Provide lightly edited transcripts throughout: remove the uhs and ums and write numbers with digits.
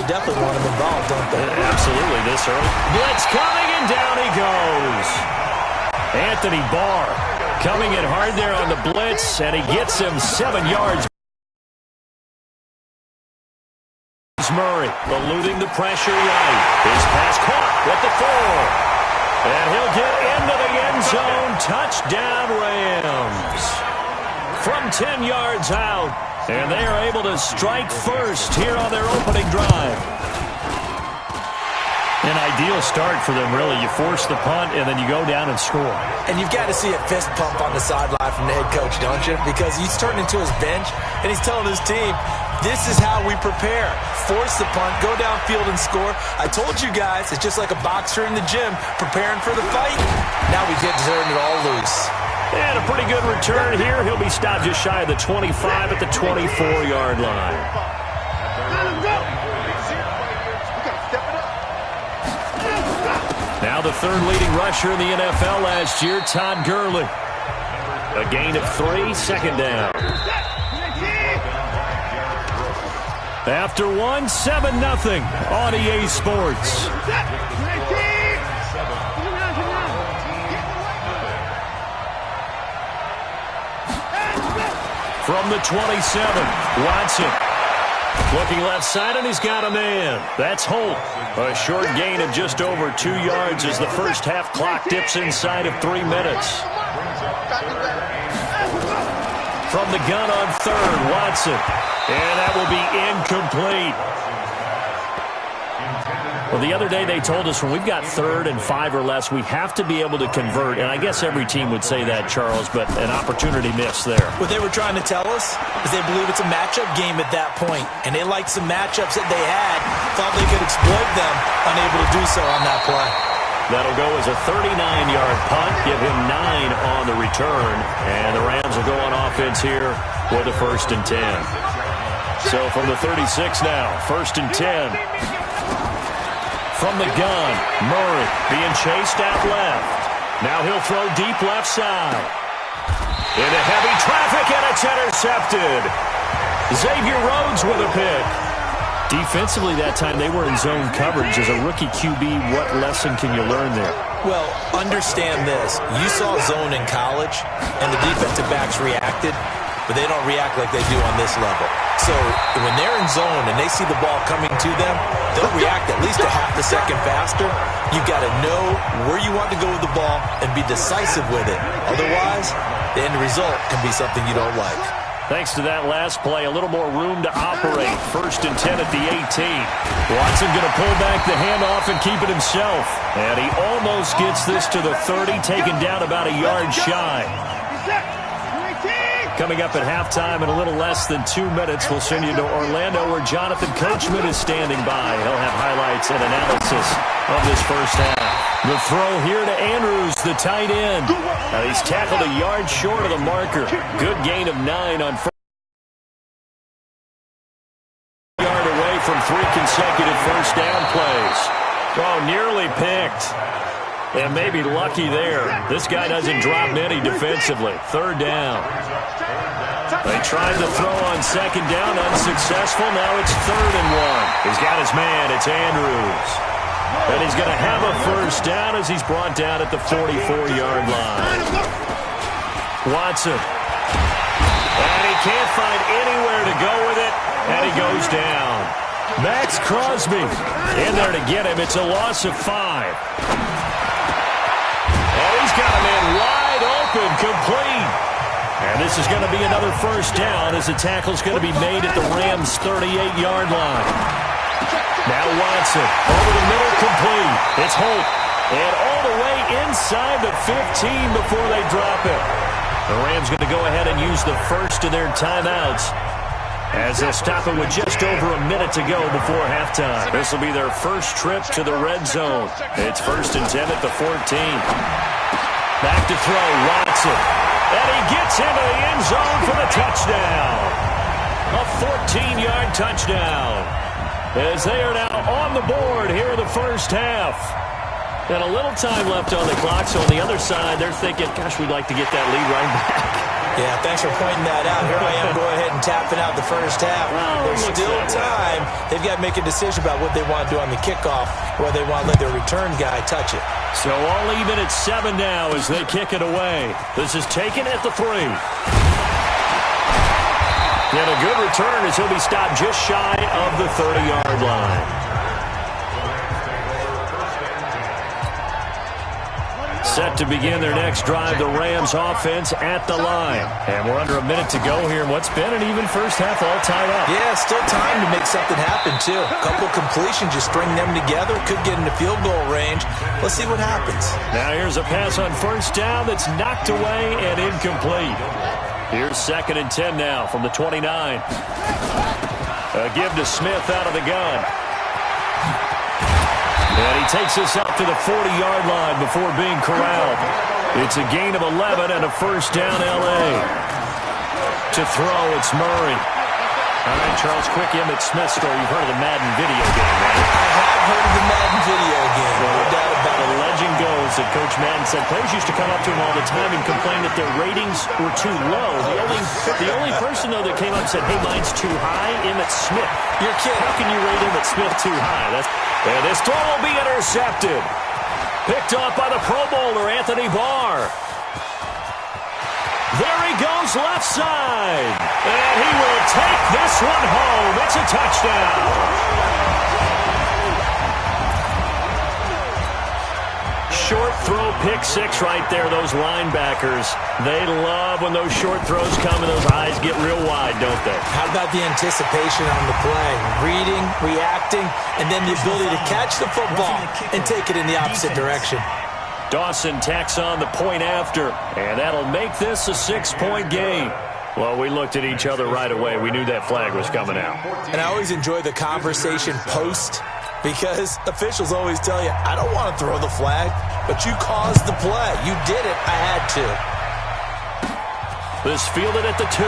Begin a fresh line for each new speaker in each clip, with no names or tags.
definitely want him involved, don't they?
Absolutely, this early. Blitz coming, and down he goes. Anthony Barr coming in hard there on the blitz, and he gets him 7 yards. Murray eluding the pressure right. His pass caught with the 4. And he'll get into the end zone. Touchdown, Rams. From 10 yards out. And they are able to strike first here on their opening drive. An ideal start for them, really. You force the punt, and then you go down and score.
And you've got to see a fist pump on the sideline from the head coach, don't you? Because he's turning to his bench, and he's telling his team, this is how we prepare. Force the punt, go downfield and score. I told you guys, it's just like a boxer in the gym preparing for the fight. Now we get to turn it all loose.
And a pretty good return here. He'll be stopped just shy of the 25 at the 24-yard line. Now the third leading rusher in the NFL last year, Todd Gurley. A gain of 3, second down. After 1, 7-0 on EA Sports. From the 27, Watson. Looking left side, and he's got a man. That's Holt. A short gain of just over 2 yards as the first half clock dips inside of 3 minutes. From the gun on third, Watson. And that will be incomplete. Well, the other day they told us when we've got 3rd and 5 or less, we have to be able to convert. And I guess every team would say that, Charles, but an opportunity missed there.
What they were trying to tell us is they believe it's a matchup game at that point. And they liked some matchups that they had, thought they could exploit them, unable to do so on that play.
That'll go as a 39-yard punt, give him 9 on the return. And the Rams will go on offense here with a 1st and 10. So from the 36 now, 1st and 10. From the gun, Murray being chased out left. Now he'll throw deep left side. Into heavy traffic, and it's intercepted. Xavier Rhodes with a pick. Defensively that time, they were in zone coverage. As a rookie QB, what lesson can you learn there?
Well, understand this. You saw zone in college, and the defensive backs reacted, but they don't react like they do on this level. So when they're in zone and they see the ball coming to them, they'll react at least a half a second faster. You've got to know where you want to go with the ball and be decisive with it. Otherwise, the end result can be something you don't like.
Thanks to that last play, a little more room to operate. 1st and 10 at the 18. Watson going to pull back the handoff and keep it himself. And he almost gets this to the 30, taken down about a yard shy. Coming up at halftime in a little less than 2 minutes, we'll send you to Orlando where Jonathan Coachman is standing by. He'll have highlights and analysis of this first half. The throw here to Andrews, the tight end. Now he's tackled a yard short of the marker. Good gain of 9 on first. Yard away from 3 consecutive first down plays. Oh, nearly picked. And maybe lucky there. This guy doesn't drop many defensively. 3rd down. They tried to throw on 2nd down, unsuccessful. Now it's 3rd and 1. He's got his man. It's Andrews. And he's going to have a first down as he's brought down at the 44-yard line. Watson. And he can't find anywhere to go with it, and he goes down. Max Crosby in there to get him. It's a loss of 5. And he's got a man wide open, complete. And this is going to be another first down as the tackle's going to be made at the Rams' 38-yard line. Now Watson, over the middle, complete. It's Holt. And all the way inside the 15 before they drop it. The Rams going to go ahead and use the first of their timeouts as they'll stop it with just over a minute to go before halftime. This will be their first trip to the red zone. It's 1st and 10 at the 14. Back to throw, Watson. And he gets into the end zone for the touchdown. A 14-yard touchdown. As they are now on the board here in the first half. And a little time left on the clock, so on the other side, they're thinking, gosh, we'd like to get that lead right back.
Yeah, thanks for pointing that out. Here I am, go ahead and tapping out the first half. There's still time. They've got to make a decision about what they want to do on the kickoff, whether they want to let their return guy touch it.
So all even at 7 now as they kick it away. This is taken at the 3. And a good return as he'll be stopped just shy of the 30-yard line. Set to begin their next drive, the Rams offense at the line. And we're under a minute to go here in what's been an even first half all tied up.
Yeah, still time to make something happen, too. A couple completions, just string them together, could get into field goal range. Let's see what happens.
Now here's a pass on first down that's knocked away and incomplete. Here's 2nd and 10 now from the 29. A give to Smith out of the gun. And he takes us up to the 40-yard line before being corralled. It's a gain of 11 and a first down L.A. To throw, it's Murray. All right, Charles, quick Emmitt Smith story. You've heard of the Madden video game, right?
I have heard of the Madden video game.
No doubt about it. The legend goes that Coach Madden said players used to come up to him all the time and complain that their ratings were too low. The only person, though, that came up and said, hey, mine's too high, Emmitt Smith.
You're kidding.
How can you rate Emmitt Smith too high? And this throw will be intercepted. Picked off by the Pro Bowler, Anthony Barr. There he goes left side. And he will take this one home. It's a touchdown. Short throw, pick six right there, those linebackers. They love when those short throws come and those eyes get real wide, don't they?
How about the anticipation on the play? Reading, reacting, and then the ability to catch the football and take it in the opposite direction.
Dawson tacks on the point after, and that'll make this a 6-point game. Well, we looked at each other right away. We knew that flag was coming out.
And I always enjoy the conversation post, because officials always tell you, I don't want to throw the flag, but you caused the play. You did it. I had to.
This fielded at the 2.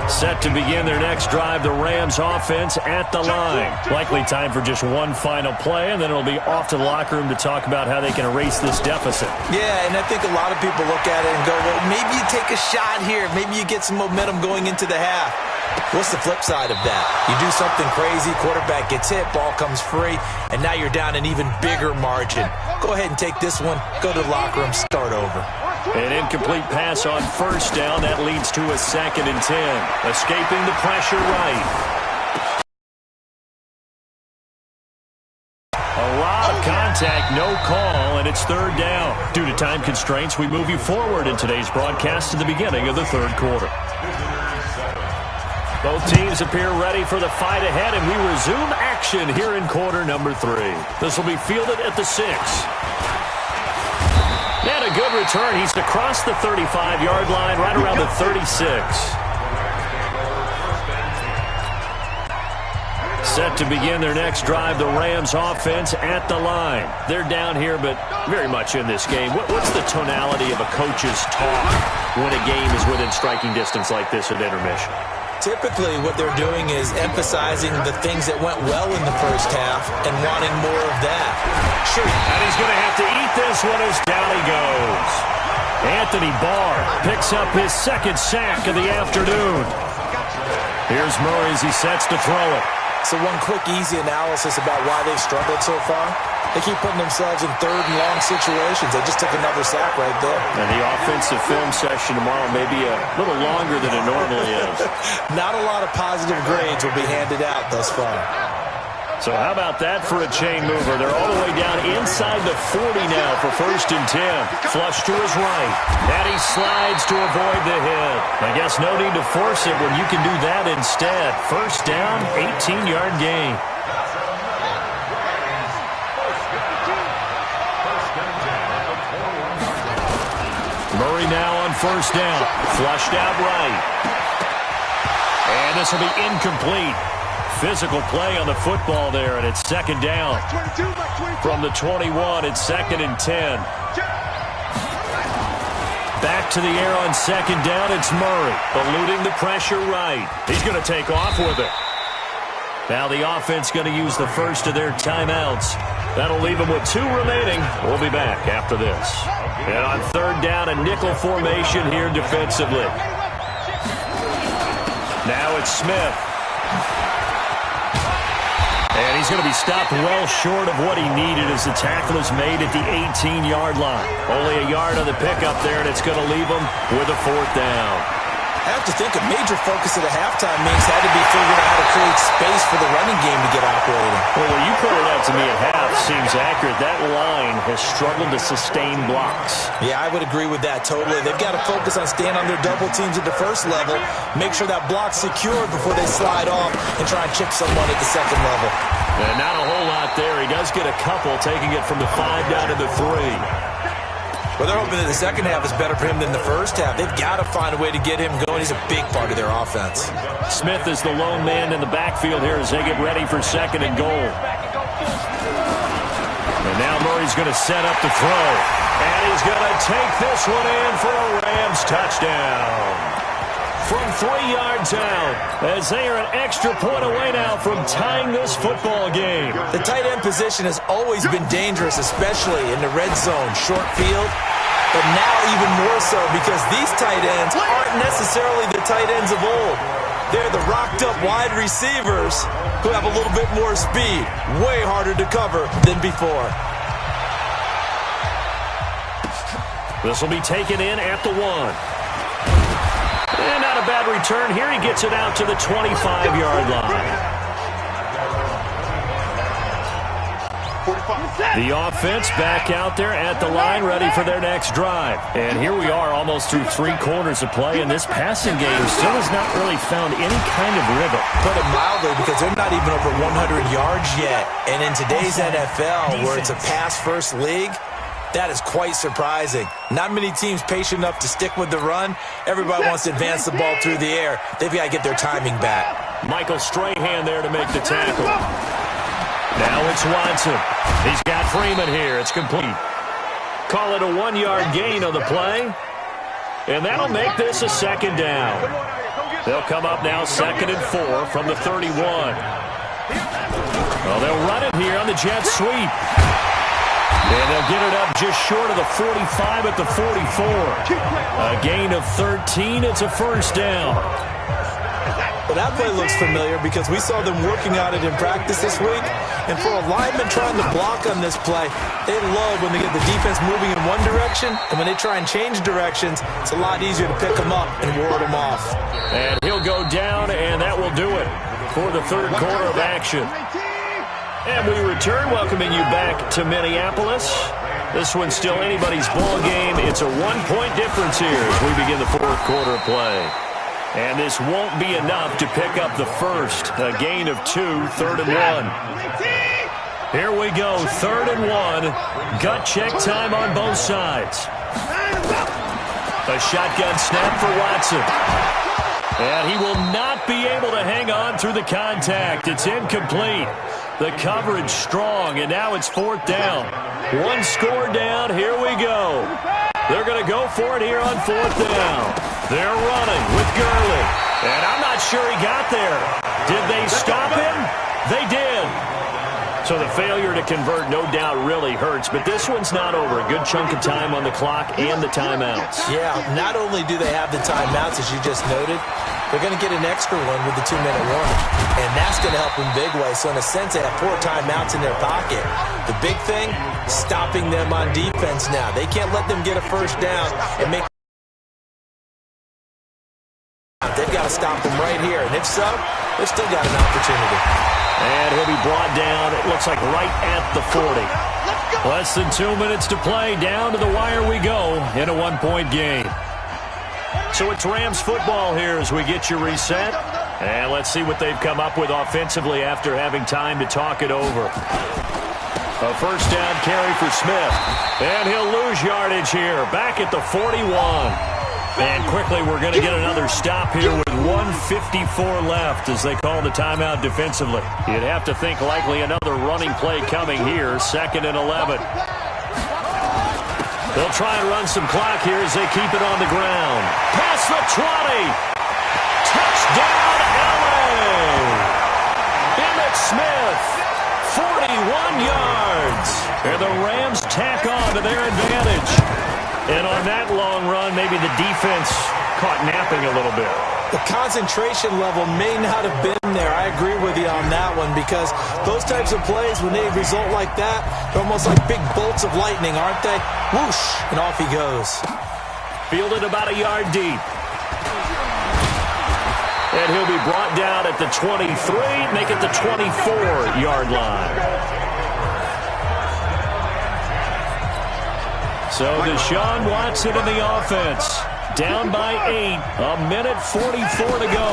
Set to begin their next drive, the Rams offense at the line. Likely time for just one final play, and then it'll be off to the locker room to talk about how they can erase this deficit.
Yeah, and I think a lot of people look at it and go, well, maybe you take a shot here. Maybe you get some momentum going into the half. What's the flip side of that? You do something crazy, quarterback gets hit, ball comes free, and now you're down an even bigger margin. Go ahead and take this one, go to the locker room, start over.
An incomplete pass on first down. That leads to a 2nd and 10. Escaping the pressure right. A lot of contact, no call, and it's 3rd down. Due to time constraints, we move you forward in today's broadcast to the beginning of the 3rd quarter. Both teams appear ready for the fight ahead, and we resume action here in quarter number 3. This will be fielded at the 6. And a good return. He's across the 35-yard line, right around the 36. Set to begin their next drive, the Rams offense at the line. They're down here, but very much in this game. What's the tonality of a coach's talk when a game is within striking distance like this at intermission?
Typically, what they're doing is emphasizing the things that went well in the first half and wanting more of that.
Sure. And he's going to have to eat this one as down he goes. Anthony Barr picks up his 2nd sack of the afternoon. Here's Murray as he sets to throw it.
So one quick, easy analysis about why they've struggled so far. They keep putting themselves in 3rd and long situations. They just took another sack right there.
And the offensive film session tomorrow may be a little longer than it normally is.
Not a lot of positive grades will be handed out thus far.
So how about that for a chain mover? They're all the way down inside the 40 now for 1st and 10. Flush to his right. And he slides to avoid the hit. I guess no need to force it when you can do that instead. 1st down, 18-yard gain. Murray now on 1st down. Flushed out right. And this will be incomplete. Physical play on the football there, and it's 2nd down. From the 21, it's 2nd and 10. Back to the air on 2nd down, it's Murray. Eluding the pressure right. He's going to take off with it. Now the offense going to use the first of their timeouts. That'll leave them with 2 remaining. We'll be back after this. And on third down, a nickel formation here defensively. Now it's Smith. And he's going to be stopped well short of what he needed as the tackle is made at the 18-yard line. Only a yard on the pickup there, and it's going to leave him with a 4th down.
I have to think a major focus at the halftime means had to be figuring out how to create space for the running game to get operating.
Well, when you pointed out to me at half, seems accurate. That line has struggled to sustain blocks.
Yeah, I would agree with that totally. They've got to focus on staying on their double teams at the first level, make sure that block's secured before they slide off and try and chip someone at the second level.
And not a whole lot there. He does get a couple, taking it from the 5 down to the 3.
Well, they're hoping that the second half is better for him than the first half. They've got to find a way to get him going. He's a big part of their offense.
Smith is the lone man in the backfield here as they get ready for 2nd and goal. And now Murray's going to set up the throw. And he's going to take this one in for a Rams touchdown. From 3 yards out, as they are an extra point away now from tying this football game.
The tight end position has always been dangerous, especially in the red zone, short field, but now even more so because these tight ends aren't necessarily the tight ends of old. They're the rocked-up wide receivers who have a little bit more speed, way harder to cover than before.
This will be taken in at the 1. And not a bad return here. He gets it out to the 25-yard line. The offense back out there at the line, ready for their next drive. And here we are almost through 3 quarters of play, and this passing game still has not really found any kind of rhythm.
Put it mildly, because they're not even over 100 yards yet. And in today's NFL, where it's a pass-first league, that is quite surprising. Not many teams patient enough to stick with the run. Everybody wants to advance the ball through the air. They've got to get their timing back.
Michael Strahan there to make the tackle. Now it's Watson. He's got Freeman here. It's complete. Call it a 1-yard gain on the play. And that'll make this a 2nd down. They'll come up now 2nd and 4 from the 31. Well, they'll run it here on the jet sweep. And they'll get it up just short of the 45 at the 44. A gain of 13. It's a 1st down.
Well, that play looks familiar because we saw them working on it in practice this week. And for a lineman trying to block on this play, they love when they get the defense moving in one direction. And when they try and change directions, it's a lot easier to pick them up and ward them off.
And he'll go down, and that will do it for the 3rd quarter of action. And we return, welcoming you back to Minneapolis. This one's still anybody's ball game. It's a 1-point difference here as we begin the 4th quarter of play. And this won't be enough to pick up the first. A gain of 2, 3rd and 1. Here we go, 3rd and 1. Gut check time on both sides. A shotgun snap for Watson. And he will not be able to hang on through the contact. It's incomplete. The coverage strong, and now it's 4th down. 1 score down. Here we go. They're going to go for it here on 4th down. They're running with Gurley. And I'm not sure he got there. Did they stop him? They did. So the failure to convert no doubt really hurts, but this one's not over. A good chunk of time on the clock and the timeouts.
Yeah, not only do they have the timeouts, as you just noted, they're going to get an extra one with the 2-minute warning. And that's going to help in big ways. So in a sense, they have 4 timeouts in their pocket. The big thing, stopping them on defense now. They can't let them get a first down and make. They've got to stop them right here. And if so, they've still got an opportunity.
And he'll be brought down, it looks like right at the 40. Less than 2 minutes to play. Down to the wire we go in a 1-point game. So it's Rams football here as we get you reset. And let's see what they've come up with offensively after having time to talk it over. A 1st down carry for Smith. And he'll lose yardage here. Back at the 41. And quickly we're going to get another stop here with 1:54 left as they call the timeout defensively. You'd have to think likely another running play coming here. 2nd and 11. They'll try and run some clock here as they keep it on the ground. Past the 20. Touchdown, LA. In the Smith, 41 yards. And the Rams tack on to their advantage. And on that long run, maybe the defense caught napping a little bit.
The concentration level may not have been there. I agree with you on that one, because those types of plays, when they result like that, they're almost like big bolts of lightning, aren't they? Whoosh, and off he goes.
Fielded about a yard deep. And he'll be brought down at the 23, make it the 24-yard line. So Deshaun Watson in the offense. Down by 8. A minute 44 to go.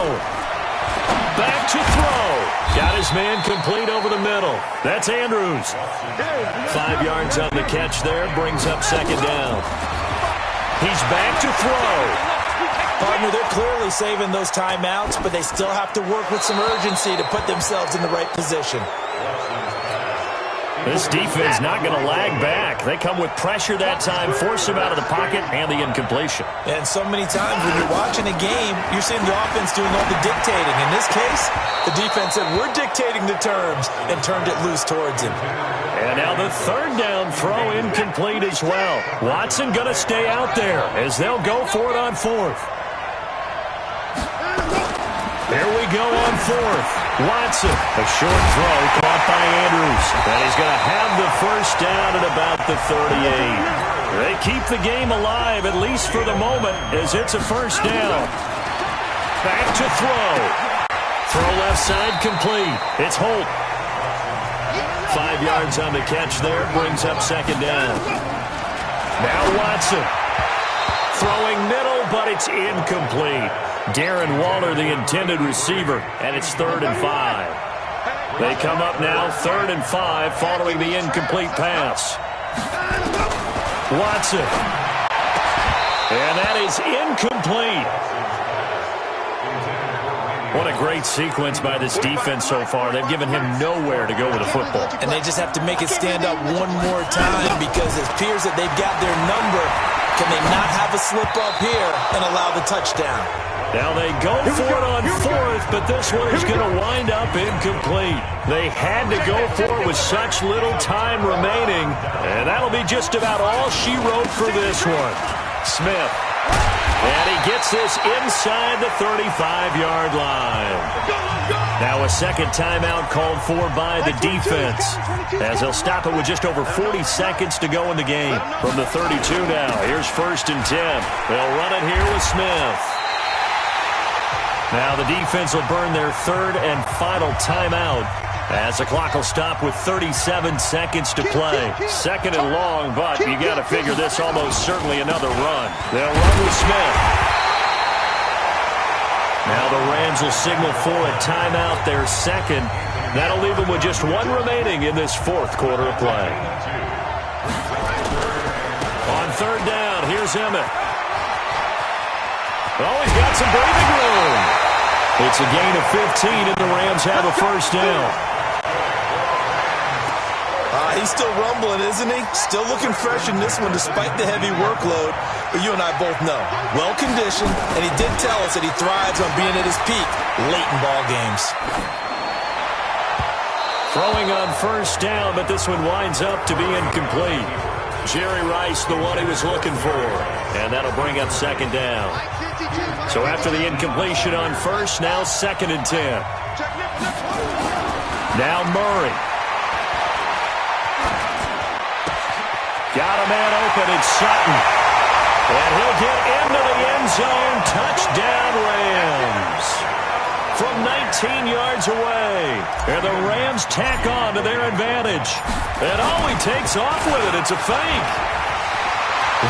Back to throw. Got his man complete over the middle. That's Andrews. 5 yards on the catch there. Brings up second down. He's back to throw.
Partner, they're clearly saving those timeouts, but they still have to work with some urgency to put themselves in the right position.
This defense not going to lag back. They come with pressure that time, force him out of the pocket, and the incompletion.
And so many times when you're watching a game, you're seeing the offense doing all the dictating. In this case, the defense said, we're dictating the terms, and turned it loose towards him.
And now the third down throw incomplete as well. Watson going to stay out there as they'll go for it on fourth. There we go on fourth. Watson, a short throw caught by Andrews. And he's going to have the first down at about the 38. They keep the game alive, at least for the moment, as it's a first down. Back to throw. Throw left side complete. It's Holt. 5 yards on the catch there, brings up second down. Now Watson. Throwing middle, but it's incomplete. Darren Waller, the intended receiver, and it's 3rd and 5. They come up now 3rd and 5 following the incomplete pass. Watson. And that is incomplete. What a great sequence by this defense so far. They've given him nowhere to go with the football.
And they just have to make it stand up one more time, because it appears that they've got their number. Can they not have a slip up here and allow the touchdown?
Now they go for it on fourth, but this one is going to wind up incomplete. They had to go for it with such little time remaining, and that'll be just about all she wrote for this one. Smith. And he gets this inside the 35-yard line. Now a second timeout called for by the defense, as they'll stop it with just over 40 seconds to go in the game. From the 32 now, here's 1st and 10. They'll run it here with Smith. Now the defense will burn their 3rd and final timeout, as the clock will stop with 37 seconds to play. 2nd and long, but you got to figure this almost certainly another run. They'll run with Smith. Now the Rams will signal for a timeout, their 2nd. That'll leave them with just 1 remaining in this 4th quarter of play. On 3rd down, here's Emmett. Oh, he's got some breathing room. It's a gain of 15, and the Rams have a first down.
He's still rumbling, isn't he? Still looking fresh in this one despite the heavy workload. But you and I both know, well-conditioned, and he did tell us that he thrives on being at his peak late in ball games.
Throwing on first down, but this one winds up to be incomplete. Jerry Rice, the one he was looking for. And that'll bring up second down. So after the incompletion on first, now 2nd and 10. Now Murray. Got a man open, it's Sutton. And he'll get into the end zone. Touchdown, Rams. From 19 yards away. And the Rams tack on to their advantage. And he takes off with it. It's a fake.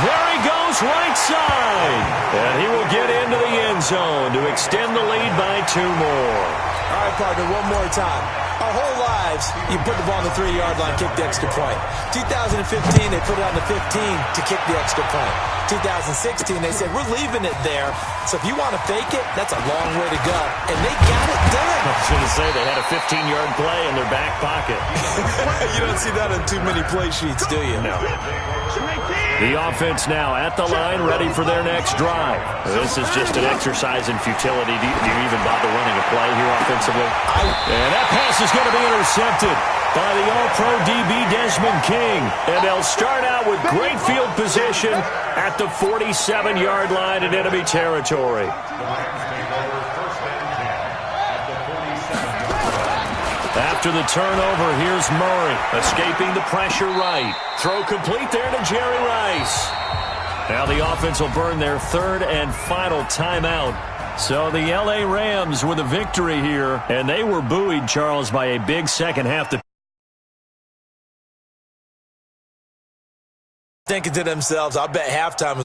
There he goes, right side. And he will get into the end zone to extend the lead by 2 more.
All right, partner, one more time. Our whole lives, you put the ball on the 3-yard line, kick the extra point. 2015, they put it on the 15 to kick the extra point. 2016, they said, we're leaving it there. So if you want to fake it, that's a long way to go. And they got it done.
I was going to say, they had a 15-yard play in their back pocket.
You don't see that on too many play sheets, do you?
No. The offense now at the line, ready for their next drive. This is just an exercise in futility. Do you even bother running a play here offensively? And that pass is is going to be intercepted by the All-Pro DB Desmond King. And they'll start out with great field position at the 47-yard line in enemy territory. After the turnover, here's Murray, escaping the pressure right. Throw complete there to Jerry Rice. Now the offense will burn their third and final timeout. So the L.A. Rams with a victory here, and they were buoyed, Charles, by a big second half.
Thinking to themselves, I bet halftime